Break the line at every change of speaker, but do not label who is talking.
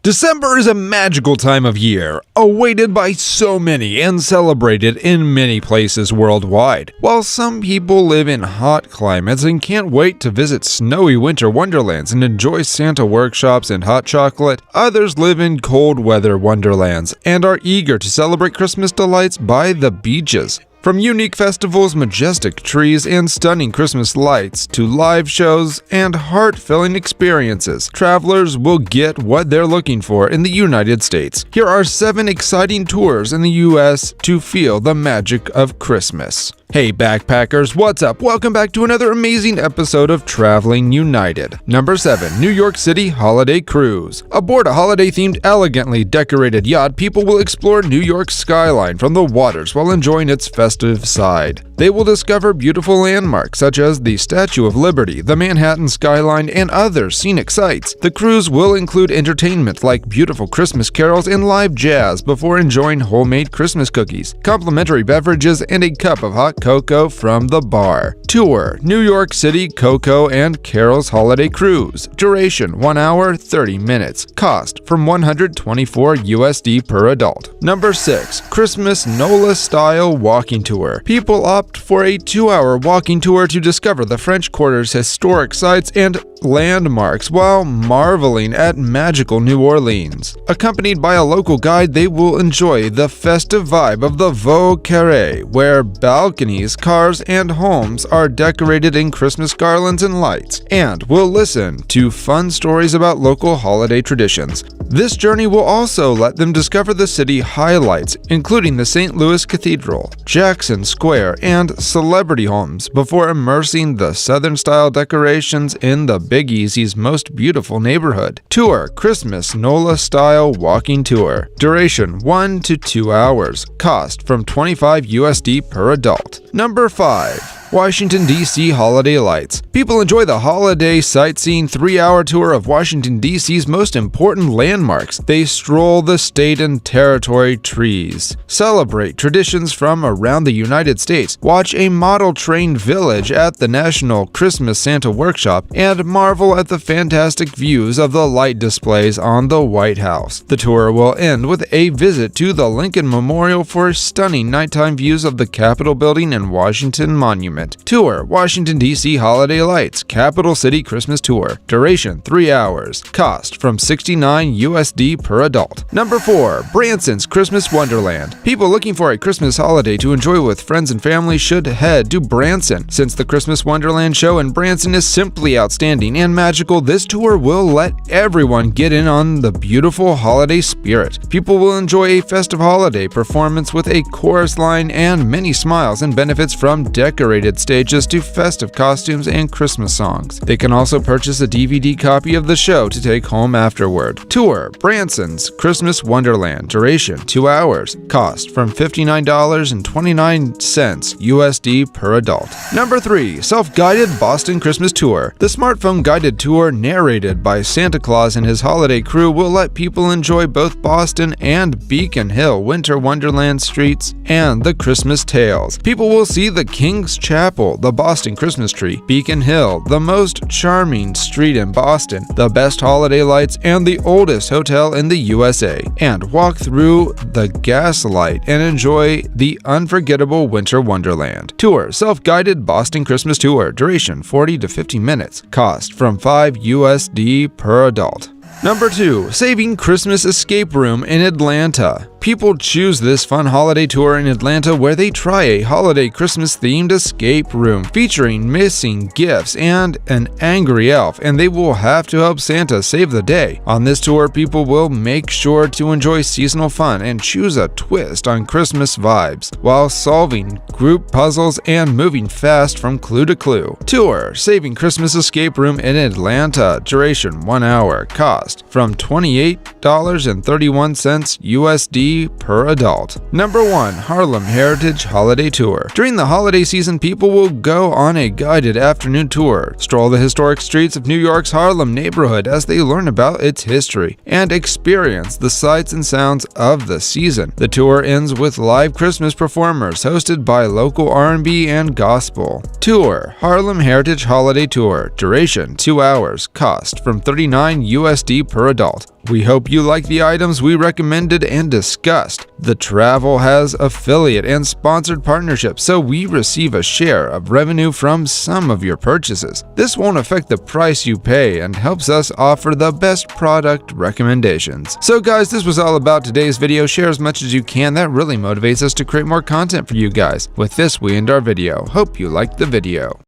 December is a magical time of year, awaited by so many and celebrated in many places worldwide. While some people live in hot climates and can't wait to visit snowy winter wonderlands and enjoy Santa workshops and hot chocolate, others live in cold weather wonderlands and are eager to celebrate Christmas delights by the beaches. From unique festivals, majestic trees, and stunning Christmas lights to live shows and heart-filling experiences, travelers will get what they're looking for in the United States. Here are 7 exciting tours in the U.S. to feel the magic of Christmas. Hey backpackers, what's up? Welcome back to another amazing episode of Traveling United. Number 7. New York City Holiday Cruise. Aboard a holiday-themed, elegantly decorated yacht, people will explore New York's skyline from the waters while enjoying its festive side. They will discover beautiful landmarks such as the Statue of Liberty, the Manhattan skyline, and other scenic sights. The cruise will include entertainment like beautiful Christmas carols and live jazz before enjoying homemade Christmas cookies, complimentary beverages, and a cup of hot cocoa from the bar. Tour: New York City Cocoa and Carols Holiday Cruise. Duration: 1 hour, 30 minutes. Cost: from $124 USD per adult. Number 6. Christmas NOLA-style walking tour. People opt for a 2-hour walking tour to discover the French Quarter's historic sites and landmarks while marveling at magical New Orleans. Accompanied by a local guide, they will enjoy the festive vibe of the Vieux Carré, where balconies, cars, and homes are decorated in Christmas garlands and lights, and will listen to fun stories about local holiday traditions. This journey will also let them discover the city highlights, including the St. Louis Cathedral, Jackson Square, and celebrity homes, before immersing the Southern-style decorations in the Big Easy's most beautiful neighborhood. Tour: Christmas NOLA-style walking tour. Duration: 1 to 2 hours. Cost: from $25 USD per adult. Number 5. Washington, D.C. Holiday Lights. People enjoy the holiday sightseeing 3-hour tour of Washington, D.C.'s most important landmarks. They stroll the state and territory trees, celebrate traditions from around the United States, watch a model train village at the National Christmas Santa Workshop, and marvel at the fantastic views of the light displays on the White House. The tour will end with a visit to the Lincoln Memorial for stunning nighttime views of the Capitol Building and Washington Monument. Tour: Washington, D.C. Holiday Lights Capital City Christmas Tour. Duration: 3 hours. Cost: from $69 USD per adult. Number 4. Branson's Christmas Wonderland. People looking for a Christmas holiday to enjoy with friends and family should head to Branson. Since the Christmas Wonderland show in Branson is simply outstanding and magical, this tour will let everyone get in on the beautiful holiday spirit. People will enjoy a festive holiday performance with a chorus line and many smiles and benefits from decorated stages to festive costumes and Christmas songs. They can also purchase a DVD copy of the show to take home afterward. Tour: Branson's Christmas Wonderland. Duration: 2 hours. Cost: from $59.29 USD per adult. Number 3. Self-guided Boston Christmas Tour. The smartphone guided tour, narrated by Santa Claus and his holiday crew, will let people enjoy both Boston and Beacon Hill winter wonderland streets and the Christmas tales. People will see the King's Chapel, the Boston Christmas tree, Beacon Hill, the most charming street in Boston, the best holiday lights, and the oldest hotel in the USA, and walk through the Gaslight and enjoy the unforgettable winter wonderland. Tour: Self-guided Boston Christmas Tour. Duration: 40 to 50 minutes. Cost: from $5 USD per adult. Number 2. Saving Christmas Escape Room in Atlanta. People choose this fun holiday tour in Atlanta where they try a holiday Christmas-themed escape room featuring missing gifts and an angry elf, and they will have to help Santa save the day. On this tour, people will make sure to enjoy seasonal fun and choose a twist on Christmas vibes while solving group puzzles and moving fast from clue to clue. Tour: Saving Christmas Escape Room in Atlanta. Duration: 1 hour. Cost: from $28.31 USD per adult. Number 1. Harlem Heritage Holiday Tour. During the holiday season, people will go on a guided afternoon tour, stroll the historic streets of New York's Harlem neighborhood as they learn about its history, and experience the sights and sounds of the season. The tour ends with live Christmas performers hosted by local R&B and gospel. Tour: Harlem Heritage Holiday Tour. Duration: 2 hours. Cost: from $39 USD per adult. We hope you like the items we recommended and discussed. The Travel has affiliate and sponsored partnerships, so we receive a share of revenue from some of your purchases. This won't affect the price you pay and helps us offer the best product recommendations. So guys, this was all about today's video. Share as much as you can. That really motivates us to create more content for you guys. With this, we end our video. Hope you liked the video.